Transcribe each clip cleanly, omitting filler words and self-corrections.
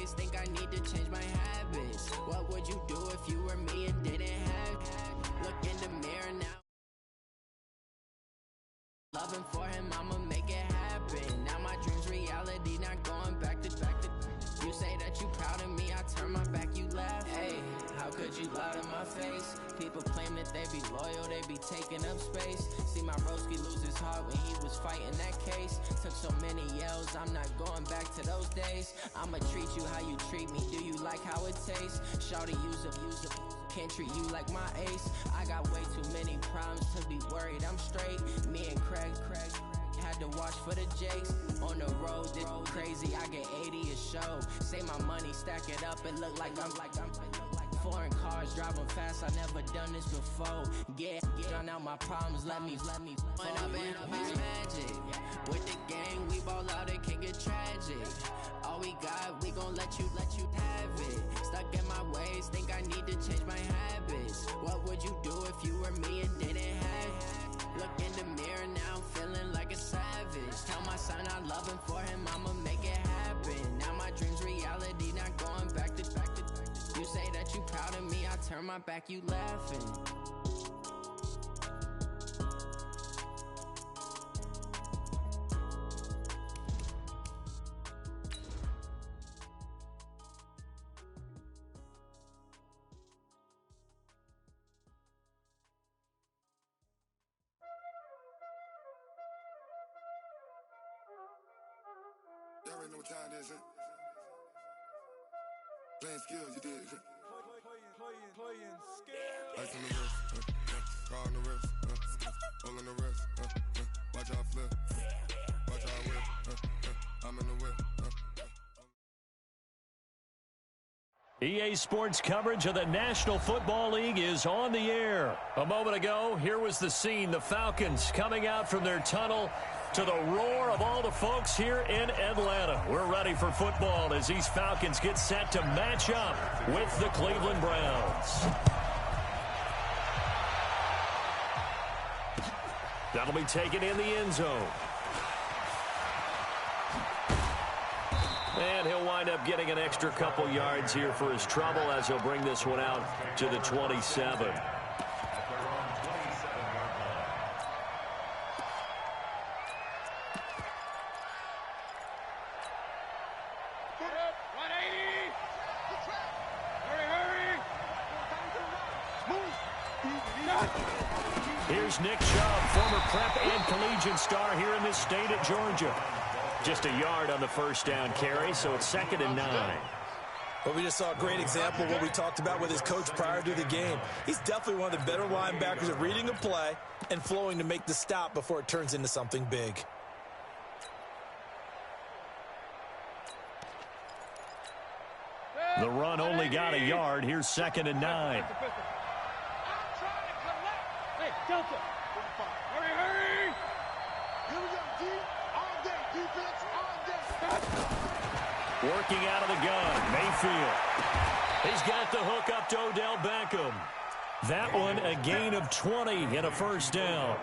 ways, think I need to change my habits. What would you do if you were me and didn't have? Look in the mirror now. Loving for him, I'ma make it happen. Now my dream's reality, not going back to. You say that you proud of me, I turn my back, you laugh. Hey, how could you lie to my face? People claim that they be loyal, they be taking up space. See my broski lose his heart when he was fighting that case. Took so many yells, I'm not going back to those days. I'ma treat you how you treat me, do you like how it tastes? Shawty, use up, can't treat you like my ace. I got way too many problems to be worried, I'm straight. Me and Craig had to watch for the Jakes. On the road, this crazy, I get 80 a show. Say my money, stack it up, it look like I'm foreign cars, driving fast, I never done this before. Get drown out my problems, let me When up it's magic. With the gang, we ball out, it can get tragic. All we got, we gon' let you have it. Stuck in my ways, think I need to change my habits. What would you do if you were me and didn't have? Look in the mirror now, I'm feeling like a savage. Tell my son I love him, for him I'ma make it happen. Now my dream's reality, not going back to. You say that you proud of me, I turn my back, you laughing. Y'all already know what time it is, huh? Playing skills, you did. Playing skills. Ice on the wrist, car on the wrist, all on the wrist, watch out flip, watch out whip, I'm in the whip. EA Sports coverage of the National Football League is on the air. A moment ago, here was the scene. The Falcons coming out from their tunnel to the roar of all the folks here in Atlanta. We're ready for football as these Falcons get set to match up with the Cleveland Browns. That'll be taken in the end zone. And he'll wind up getting an extra couple yards here for his trouble as he'll bring this one out to the 27. Here's Nick Chubb, former prep and collegiate star here in this state at Georgia. Just a yard on the first down carry, so it's 2nd and 9. Well, we just saw a great example of what we talked about with his coach prior to the game. He's definitely one of the better linebackers at reading a play and flowing to make the stop before it turns into something big. The run only got a yard. Here's 2nd and 9. Hey, Delta. Hurry, hurry. Here we go, D. All day. Defense, all day. Working out of the gun, Mayfield. He's got the hook up to Odell Beckham. That one a gain of 20 and a first down.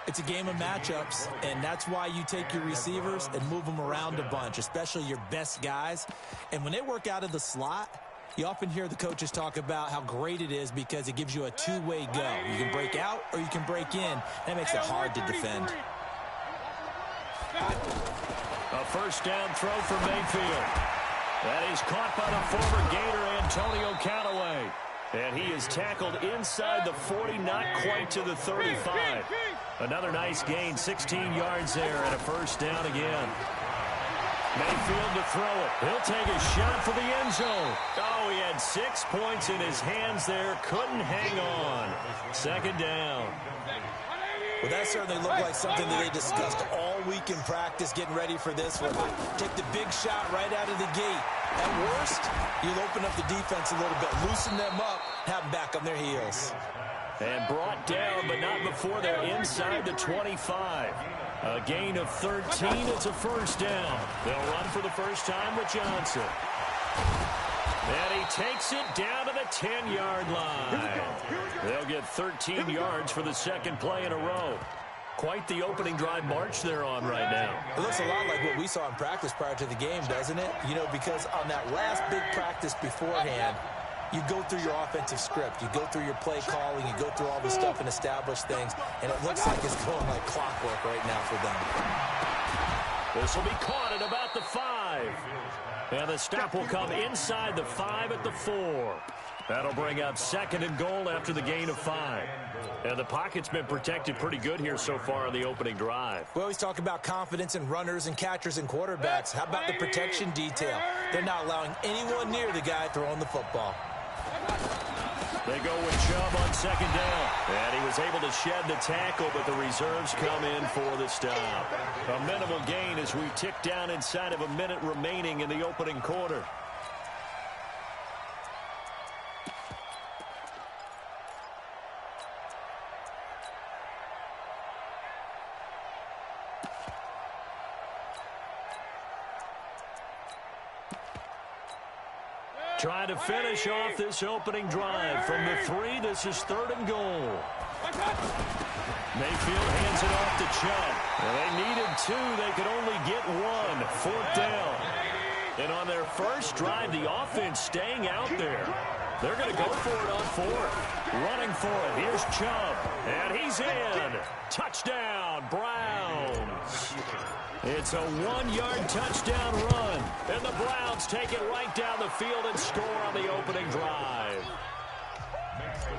It's a game of matchups, and that's why you take your receivers and move them around a bunch, especially your best guys. And when they work out of the slot, you often hear the coaches talk about how great it is because it gives you a two-way go. You can break out or you can break in. That makes it hard to defend. A first down throw for Mayfield. That is caught by the former Gator Antonio Callaway. And he is tackled inside the 40, not quite to the 35. Another nice gain, 16 yards there, and a first down again. Mayfield to throw it. He'll take a shot for the end zone. Oh, he had 6 points in his hands there. Couldn't hang on. 2nd down. Well, that certainly looked like something that they discussed all week in practice, getting ready for this one. Take the big shot right out of the gate. At worst, you'll open up the defense a little bit, loosen them up, have them back on their heels. And brought down, but not before they're inside the 25. A gain of 13. It's a first down. They'll run for the first time with Johnson. And he takes it down to the 10-yard line. They'll get 13 yards for the second play in a row. Quite the opening drive march they're on right now. It looks a lot like what we saw in practice prior to the game, doesn't it? You know, because on that last big practice beforehand, you go through your offensive script. You go through your play calling. You go through all the stuff and establish things. And it looks like it's going like clockwork right now for them. This will be caught at about the 5. And the stop will come inside the 5 at the 4. That'll bring up 2nd and goal after the gain of 5. And the pocket's been protected pretty good here so far on the opening drive. We always talk about confidence in runners and catchers and quarterbacks. How about the protection detail? They're not allowing anyone near the guy throwing the football. They go with Chubb on 2nd down. And he was able to shed the tackle, but the reserves come in for the stop. A minimal gain as we tick down inside of a minute remaining in the opening quarter. Trying to finish off this opening drive. From the 3, this is 3rd and goal. Mayfield hands it off to Chubb. Well, they needed 2. They could only get 1. 4th down. And on their first drive, the offense staying out there. They're going to go for it on 4th. Running for it. Here's Chubb. And he's in. Touchdown, Browns. It's a 1-yard touchdown run. And the Browns take it right down the field and score on the opening drive.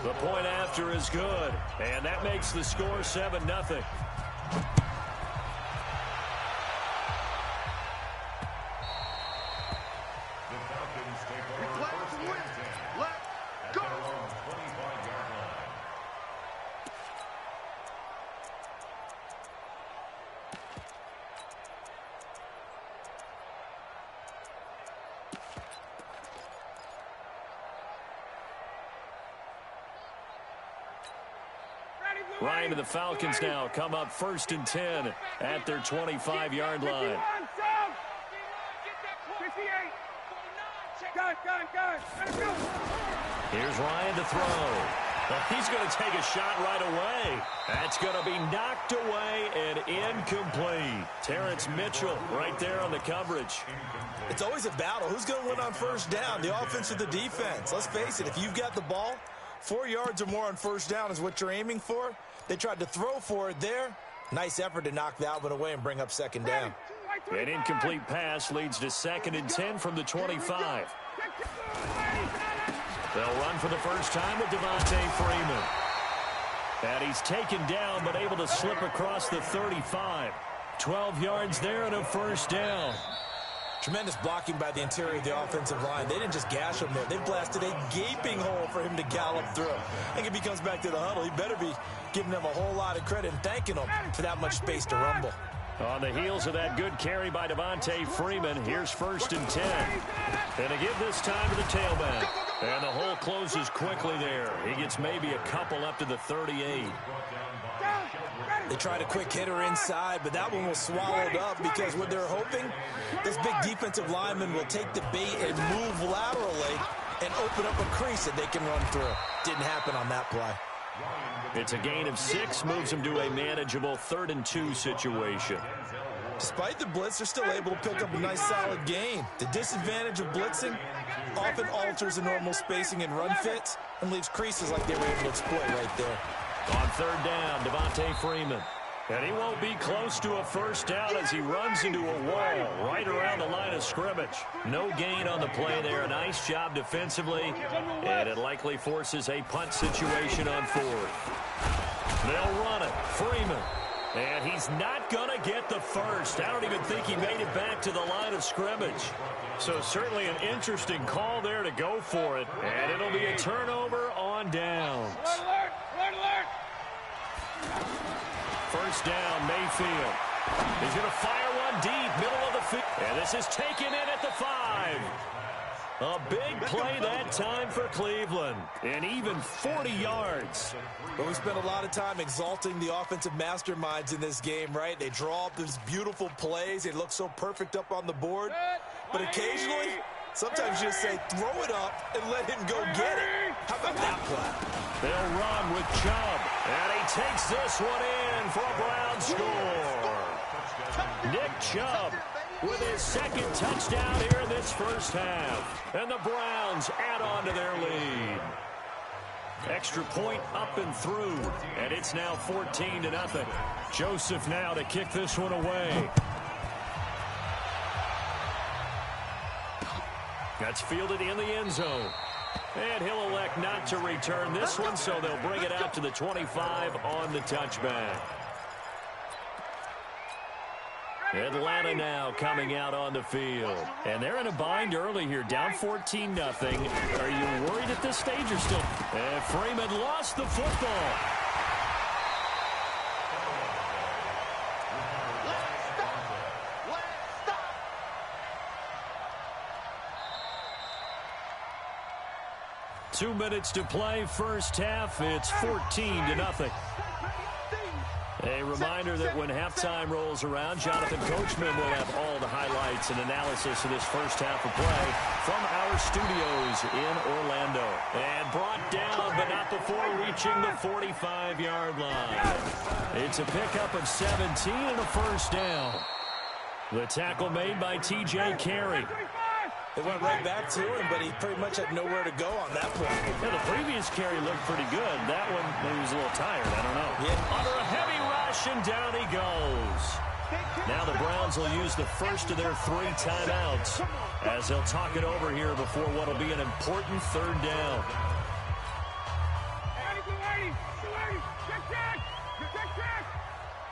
The point after is good. And that makes the score 7-0. Ryan and the Falcons now come up 1st and 10 at their 25-yard line. Here's Ryan to throw. He's going to take a shot right away. That's going to be knocked away and incomplete. Terrence Mitchell right there on the coverage. It's always a battle. Who's going to win on 1st down, the offense or the defense? Let's face it, if you've got the ball, 4 yards or more on 1st down is what you're aiming for. They tried to throw for it there. Nice effort to knock that one away and bring up 2nd down. An incomplete pass leads to 2nd and 10 from the 25. They'll run for the first time with Devontae Freeman. And he's taken down but able to slip across the 35. 12 yards there and a 1st down. Tremendous blocking by the interior of the offensive line. They didn't just gash him there. They blasted a gaping hole for him to gallop through. I think if he comes back to the huddle, he better be giving them a whole lot of credit and thanking them for that much space to rumble. On the heels of that good carry by Devontae Freeman, here's 1st and 10. And to give this time to the tailback. And the hole closes quickly there. He gets maybe a couple up to the 38. They tried a quick hitter inside, but that one was swallowed up because what they're hoping, this big defensive lineman will take the bait and move laterally and open up a crease that they can run through. Didn't happen on that play. It's a gain of 6, moves them to a manageable 3rd and 2 situation. Despite the blitz, they're still able to pick up a nice solid gain. The disadvantage of blitzing often alters the normal spacing and run fits and leaves creases like they were able to exploit right there. On 3rd down, Devontae Freeman. And he won't be close to a 1st down as he runs into a wall right around the line of scrimmage. No gain on the play there. Nice job defensively. And it likely forces a punt situation on 4th. They'll run it. Freeman. And he's not going to get the 1st. I don't even think he made it back to the line of scrimmage. So certainly an interesting call there to go for it. And it'll be a turnover on downs. 1st down, Mayfield. He's going to fire one deep, middle of the field. And this is taken in at the 5. A big play that time for Cleveland. And even 40 yards. But we spent a lot of time exalting the offensive masterminds in this game, right? They draw up these beautiful plays. They look so perfect up on the board. But occasionally, sometimes you just say, throw it up and let him go get it. How about that play? They'll run with Chubb. And he takes this one in for a Brown score. Nick Chubb with his second touchdown here in this first half. And the Browns add on to their lead. Extra point up and through. And it's now 14-0. Joseph now to kick this one away. That's fielded in the end zone. And he'll elect not to return this one, so they'll bring it out to the 25 on the touchback. Atlanta now coming out on the field. And they're in a bind early here, down 14-0. Are you worried at this stage or still? And Freeman lost the football. Let's stop. 2 minutes to play, first half. It's 14-0. A reminder that when halftime rolls around, Jonathan Coachman will have all the highlights and analysis of this first half of play from our studios in Orlando. And brought down, but not before reaching the 45-yard line. It's a pickup of 17 and a first down. The tackle made by T.J. Carey. It went right back to him, but he pretty much had nowhere to go on that play. Yeah, the previous carry looked pretty good. That one, he was a little tired. I don't know. Yeah. Under a heavy rush, and down he goes. Now the Browns will use the first of their 3 timeouts as they'll talk it over here before what will be an important third down.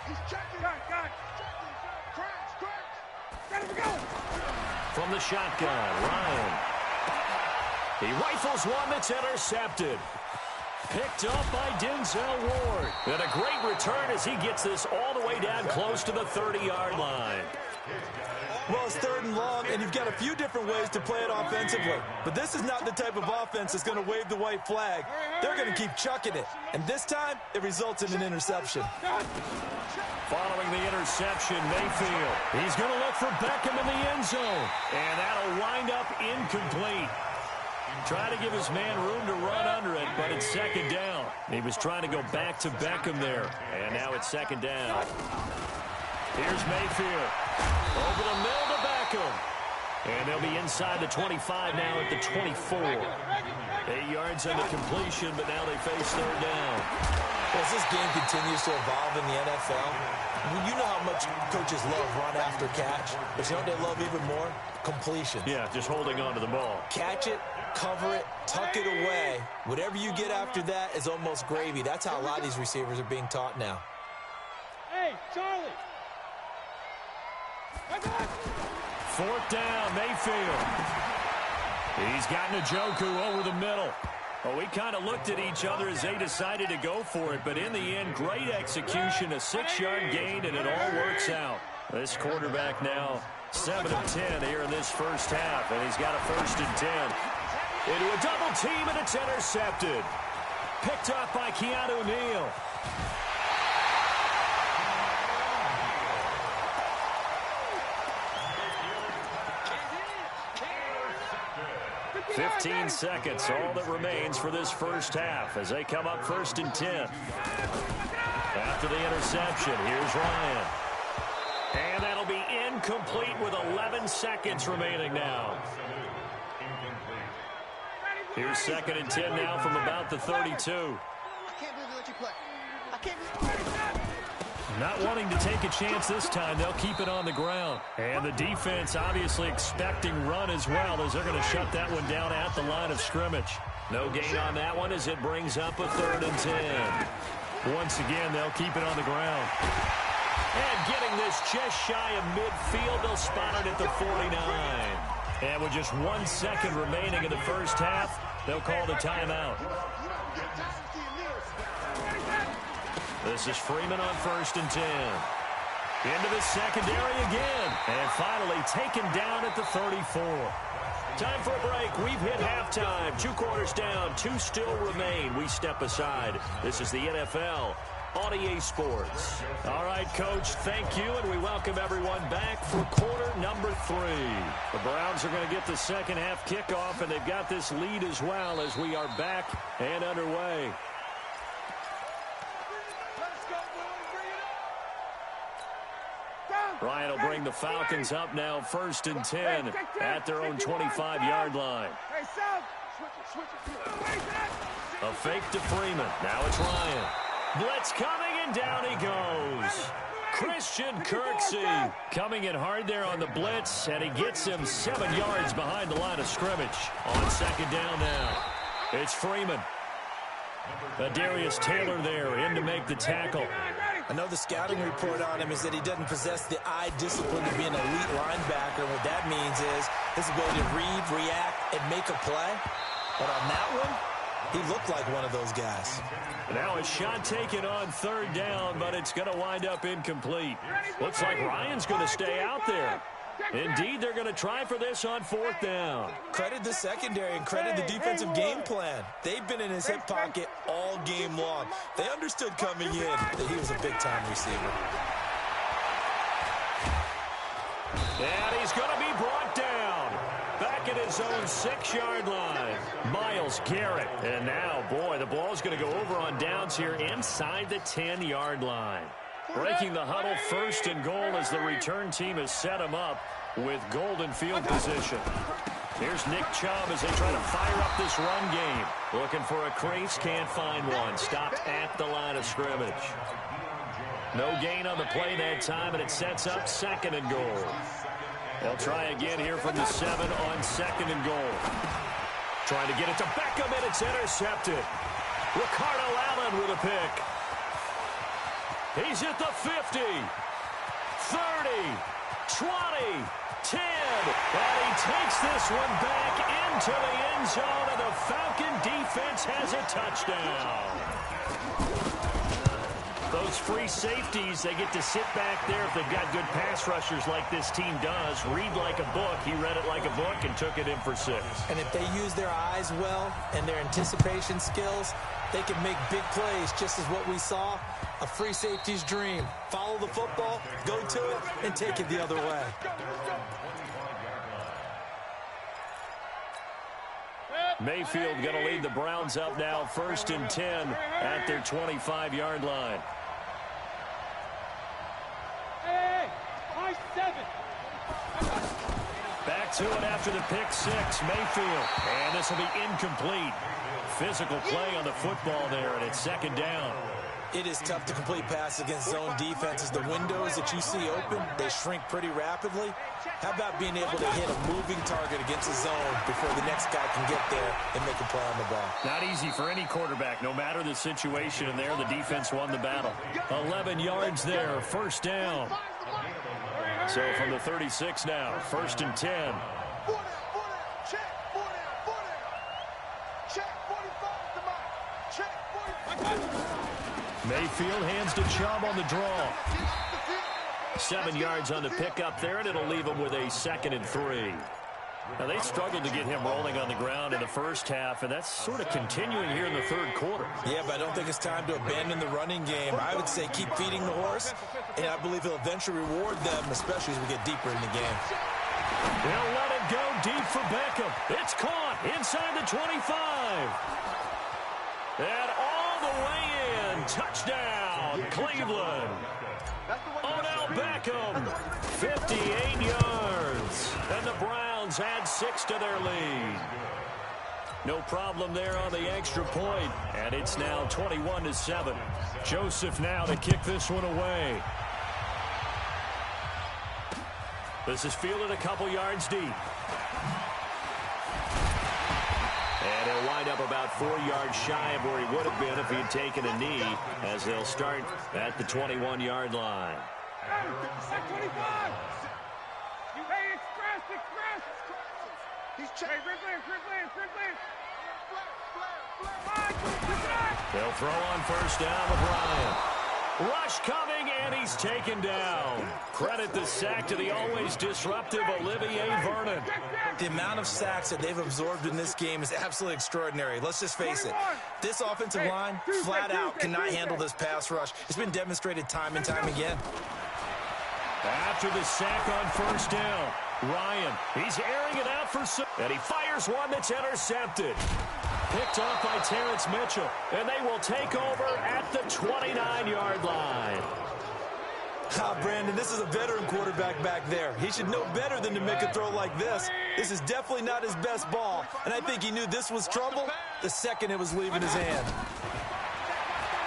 He's checking. From the shotgun, Ryan. He rifles one that's intercepted. Picked up by Denzel Ward. And a great return as he gets this all the way down close to the 30-yard line. Well, it's 3rd and long, and you've got a few different ways to play it offensively. But this is not the type of offense that's going to wave the white flag. They're going to keep chucking it. And this time, it results in an interception. Following the interception, Mayfield. He's going to look for Beckham in the end zone. And that'll wind up incomplete. Try to give his man room to run under it, but it's second down. He was trying to go back to Beckham there. And now it's second down. Here's Mayfield. Over the middle to Beckham. And they'll be inside the 25 now at the 24. 8 yards on the completion, but now they face third down. As this game continues to evolve in the NFL, you know how much coaches love run after catch, but you know what they love even more? Completion. Yeah, just holding on to the ball. Catch it, cover it, tuck it away. Whatever you get after that is almost gravy. That's how a lot of these receivers are being taught now. Hey, Charlie. Fourth down, Mayfield. He's got Njoku over the middle. Well, we kind of looked at each other as they decided to go for it, but in the end, great execution, a 6-yard gain, and it all works out. This quarterback now 7 of 10 here in this first half, and he's got a 1st and 10. Into a double team, and it's intercepted. Picked up by Keanu Neal. 15 seconds, all that remains for this first half as they come up 1st and 10. After the interception, here's Ryan. And that'll be incomplete with 11 seconds remaining now. Here's 2nd and 10 now from about the 32. I can't believe they let you play. I can't believe Not wanting to take a chance this time, they'll keep it on the ground. And the defense obviously expecting run as well as they're going to shut that one down at the line of scrimmage. No gain on that one as it brings up a 3rd and 10. Once again, they'll keep it on the ground. And getting this just shy of midfield, they'll spot it at the 49. And with just 1 second remaining in the first half, they'll call the timeout. This is Freeman on 1st and 10. Into the secondary again. And finally taken down at the 34. Time for a break. We've hit halftime. 2 quarters down. 2 still remain. We step aside. This is the NFL on EA Sports. All right, Coach, thank you, and we welcome everyone back for quarter number 3. The Browns are going to get the second half kickoff, and they've got this lead as well as we are back and underway. Ryan will bring the Falcons up now, 1st and 10 at their own 25-yard line. A fake to Freeman. Now it's Ryan. Blitz coming, and down he goes. Christian Kirksey coming in hard there on the blitz, and he gets him 7 yards behind the line of scrimmage. On 2nd down now, it's Freeman. Darius Taylor there in to make the tackle. I know the scouting report on him is that he doesn't possess the eye discipline to be an elite linebacker. What that means is his ability to read, react, and make a play. But on that one, he looked like one of those guys. Now a shot taken on 3rd down, but it's going to wind up incomplete. Looks like Ryan's going to stay out there. Indeed, they're going to try for this on 4th down. Credit the secondary and credit the defensive game plan. They've been in his hip pocket all game long. They understood coming in that he was a big-time receiver. And he's going to be brought down. Back at his own 6-yard line. Myles Garrett. And now, boy, the ball's going to go over on downs here inside the 10-yard line. Breaking the huddle, 1st and goal as the return team has set him up with golden field position. Here's Nick Chubb as they try to fire up this run game. Looking for a crease, can't find one. Stopped at the line of scrimmage. No gain on the play that time, and it sets up 2nd and goal. They'll try again here from the 7 on 2nd and goal. Trying to get it to Beckham, and it's intercepted. Ricardo Allen with a pick. He's at the 50, 30, 20, 10, and he takes this one back into the end zone, and the Falcon defense has a touchdown. Those free safeties, they get to sit back there if they've got good pass rushers like this team does. Read like a book. He read it like a book and took it in for 6. And if they use their eyes well and their anticipation skills, they can make big plays, just as what we saw. A free safety's dream. Follow the football, go to it, and take it the other way. Mayfield going to lead the Browns up now, 1st and 10 at their 25-yard line. Back to it after the pick 6, Mayfield. And this will be incomplete. Physical play on the football there, and it's 2nd down. It is tough to complete passes against zone defenses. The windows that you see open, they shrink pretty rapidly. How about being able to hit a moving target against a zone before the next guy can get there and make a play on the ball? Not easy for any quarterback, no matter the situation, and there the defense won the battle. 11 yards there, 1st down. So from the 36 now, 1st and 10. Mayfield hands to Chubb on the draw. 7 yards on the pickup there, and it'll leave him with a 2nd and 3. Now, they struggled to get him rolling on the ground in the first half, and that's sort of continuing here in the 3rd quarter. Yeah, but I don't think it's time to abandon the running game. I would say keep feeding the horse, and I believe he'll eventually reward them, especially as we get deeper in the game. They'll let it go deep for Beckham. It's caught inside the 25. And all the way in. Touchdown, Cleveland. Odell Beckham, 58 yards. And the Browns add 6 to their lead. No problem there on the extra point. And it's now 21-7. Joseph now to kick this one away. This is fielded a couple yards deep. And he'll wind up about 4 yards shy of where he would have been if he had taken a knee, as they'll start at the 21-yard line. They'll throw on 1st down with Ryan. Rush coming, and he's taken down. Credit the sack to the always disruptive Olivier Vernon. The amount of sacks that they've absorbed in this game is absolutely extraordinary. Let's just face it. This offensive line flat out cannot handle this pass rush. It's been demonstrated time and time again. After the sack on first down, Ryan, he's airing it out for some, and he fires one that's intercepted. Picked off by Terrence Mitchell, and they will take over at the 29-yard line. Brandon, this is a veteran quarterback back there. He should know better than to make a throw like this. This is definitely not his best ball, and I think he knew this was trouble the second it was leaving his hand.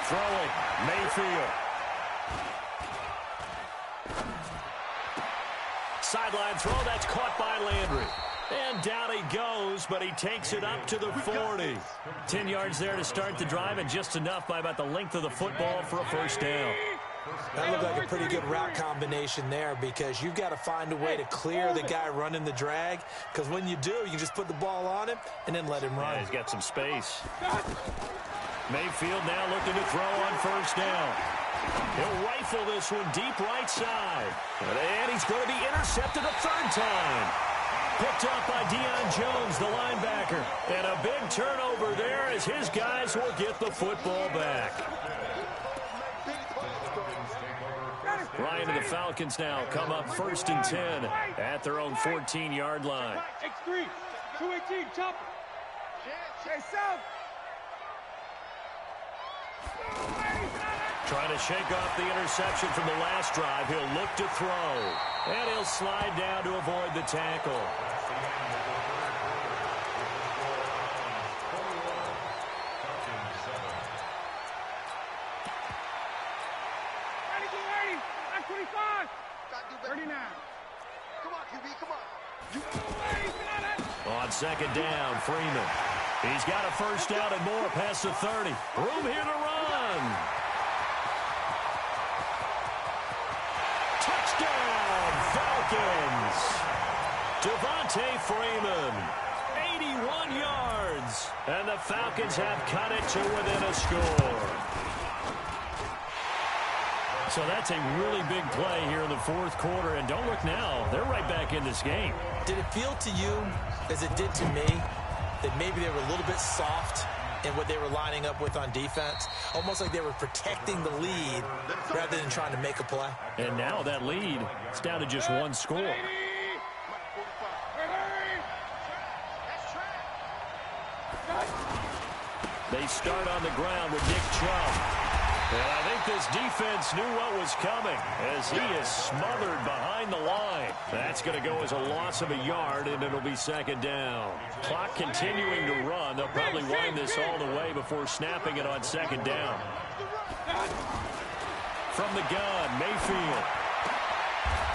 Throwing, Mayfield. Sideline throw, that's caught by Landry. And down he goes, but he takes it up to the 40. 10 yards there to start the drive, and just enough by about the length of the football for a first down. That looked like a pretty good route combination there, because you've got to find a way to clear the guy running the drag, because when you do, you can just put the ball on him and then let him run. Yeah, he's got some space. Mayfield now looking to throw on first down. He'll rifle this one deep right side. And he's going to be intercepted a third time. Picked up by Deion Jones, the linebacker. And a big turnover there as his guys will get the football back. Ryan and the Falcons now come up 1st and 10 at their own 14-yard line. X3, 218, chop. Hey, South. Trying to shake off the interception from the last drive. He'll look to throw. And he'll slide down to avoid the tackle. Ready, 25. 39. Come on, QB, come on. On second down, Freeman. He's got a first down and more past the 30. Room here to run. Touchdown, Falcons. Devontae Freeman, 81 yards. And the Falcons have cut it to within a score. So that's a really big play here in the fourth quarter. And don't look now, they're right back in this game. Did it feel to you, as it did to me, that maybe they were a little bit soft in what they were lining up with on defense? Almost like they were protecting the lead rather than trying to make a play. And now that lead is down to just one score. They start on the ground with Nick Chubb. And I think this defense knew what was coming as he is smothered behind the line. That's going to go as a loss of a yard, and it'll be second down. Clock continuing to run. They'll probably wind this all the way before snapping it on second down. From the gun, Mayfield.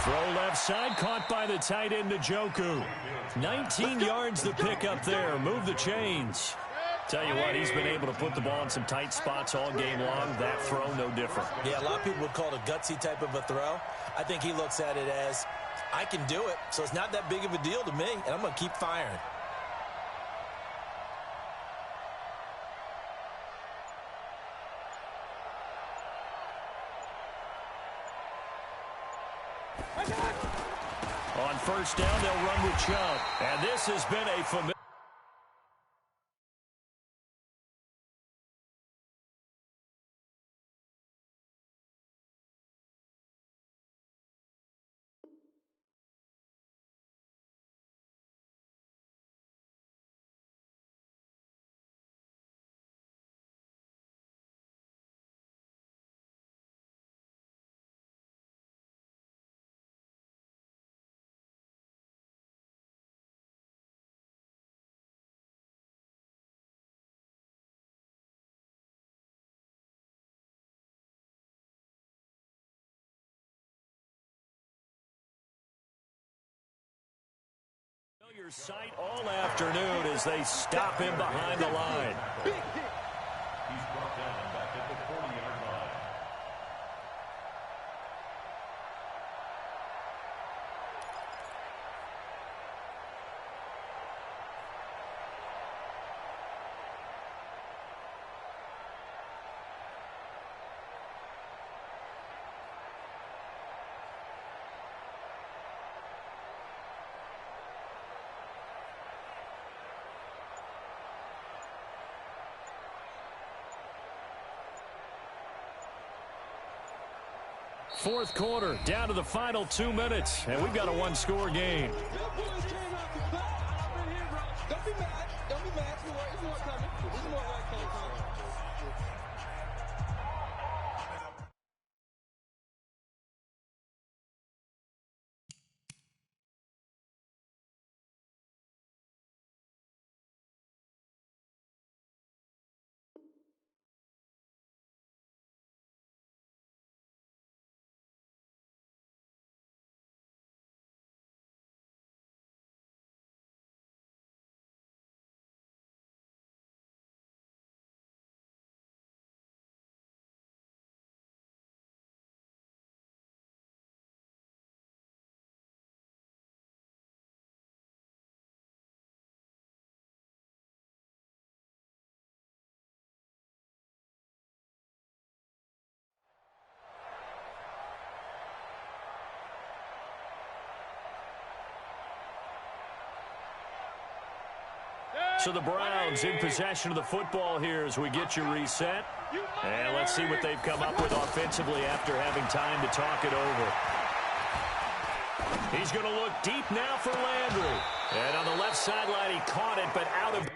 Throw left side, caught by the tight end, Njoku. 19 yards to pick up there. Move the chains. Tell you what, he's been able to put the ball in some tight spots all game long. That throw, no different. Yeah, a lot of people would call it a gutsy type of a throw. I think he looks at it as, I can do it, so it's not that big of a deal to me, and I'm going to keep firing. On first down, they'll run with Chubb. And this has been a familiar... Your sight all afternoon as they stop him behind the line. He's brought down back at the 40-yard line. Fourth quarter, down to the final 2 minutes, and we've got a one-score game. Don't be mad. Don't be mad. There's more coming. There's more coming. So the Browns in possession of the football here as we get you reset. And let's see what they've come up with offensively after having time to talk it over. He's going to look deep now for Landry. And on the left sideline, he caught it, but out of...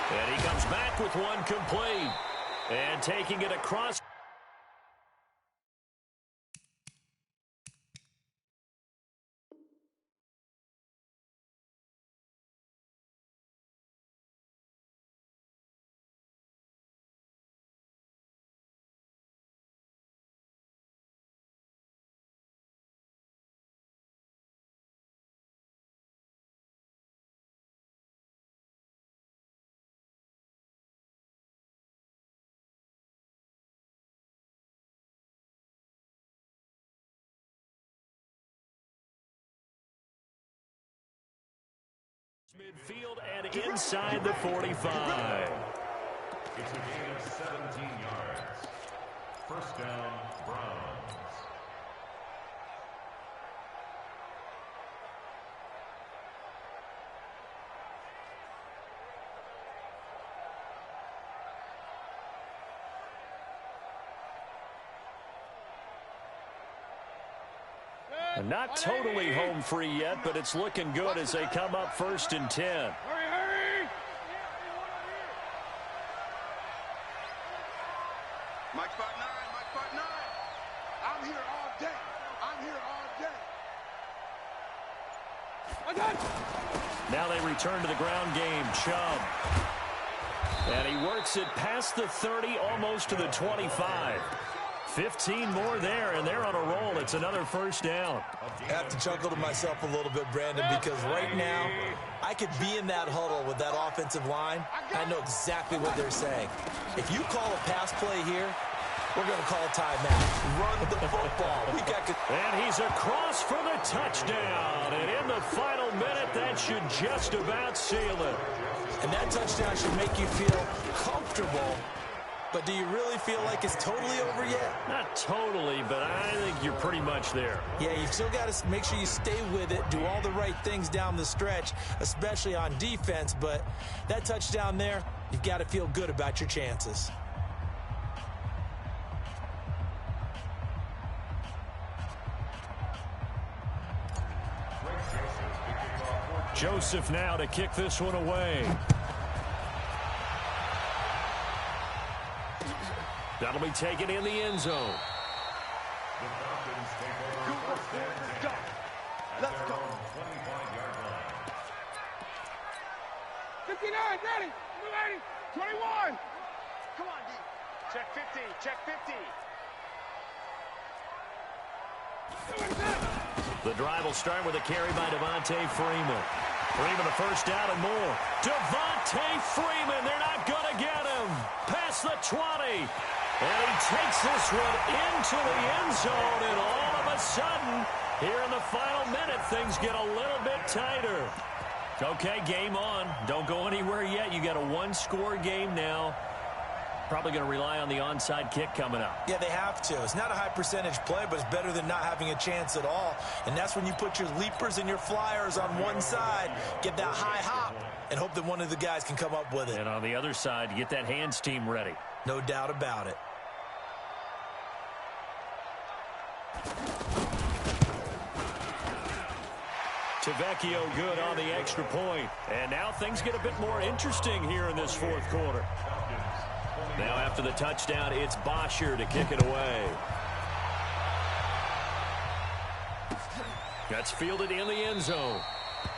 And he comes back with one complete. And taking it across. Midfield and inside the 45. It's a gain of 17 yards. First down, Browns. Not totally home free yet, but it's looking good as they come up 1st and 10. Hurry, hurry! Mike spot 9, Mike spot 9. I'm here all day. I'm here all day. Now they return to the ground game. Chubb. And he works it past the 30, almost to the 25. 15 more there, and they're on a roll. It's another first down. I have to chuckle to myself a little bit, Brandon, because right now I could be in that huddle with that offensive line. I know exactly what they're saying. If you call a pass play here, we're going to call a timeout. Run the football. And he's across for the touchdown. And in the final minute, that should just about seal it. And that touchdown should make you feel comfortable. But do you really feel like it's totally over yet? Not totally, but I think you're pretty much there. Yeah, you've still got to make sure you stay with it, do all the right things down the stretch, especially on defense. But that touchdown there, you've got to feel good about your chances. Joseph now to kick this one away. That'll be taken in the end zone. The Falcons take over first and 10. Let's go. 25-yard line. 59, ready. 21. Come on, D. Check 50. Check 50. The drive will start with a carry by Devontae Freeman. Freeman the first down and more. Devontae Freeman, they're not going to get him. Past the 20. And he takes this one into the end zone, and all of a sudden, here in the final minute, things get a little bit tighter. Okay, game on. Don't go anywhere yet. You got a one-score game now. Probably going to rely on the onside kick coming up. Yeah, they have to. It's not a high-percentage play, but it's better than not having a chance at all. And that's when you put your leapers and your flyers on one side, get that high hop, and hope that one of the guys can come up with it. And on the other side, you get that hands team ready. No doubt about it. Tavecchio good on the extra point. And now things get a bit more interesting here in this fourth quarter. Now after the touchdown, it's Bosher to kick it away. That's fielded in the end zone.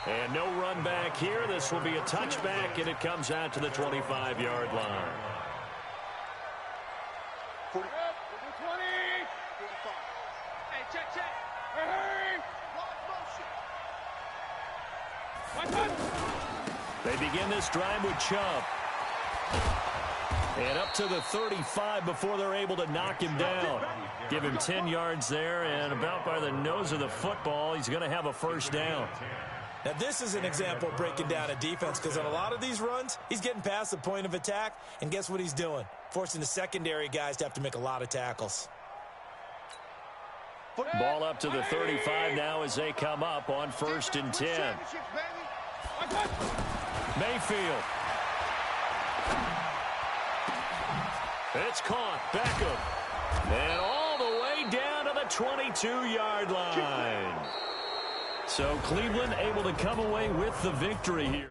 And no run back here. This will be a touchback, and it comes out to the 25-yard line. 40. 20. 45. Hey, check. Hurry. They begin this drive with Chubb. And up to the 35 before they're able to knock him down. Give him 10 yards there, and about by the nose of the football, he's going to have a first down. Now, this is an example of breaking down a defense, because on a lot of these runs, he's getting past the point of attack, and guess what he's doing? Forcing the secondary guys to have to make a lot of tackles. Ball up to the 35 now as they come up on 1st and 10. Mayfield. It's caught. Beckham. And all the way down to the 22-yard line. So Cleveland able to come away with the victory here.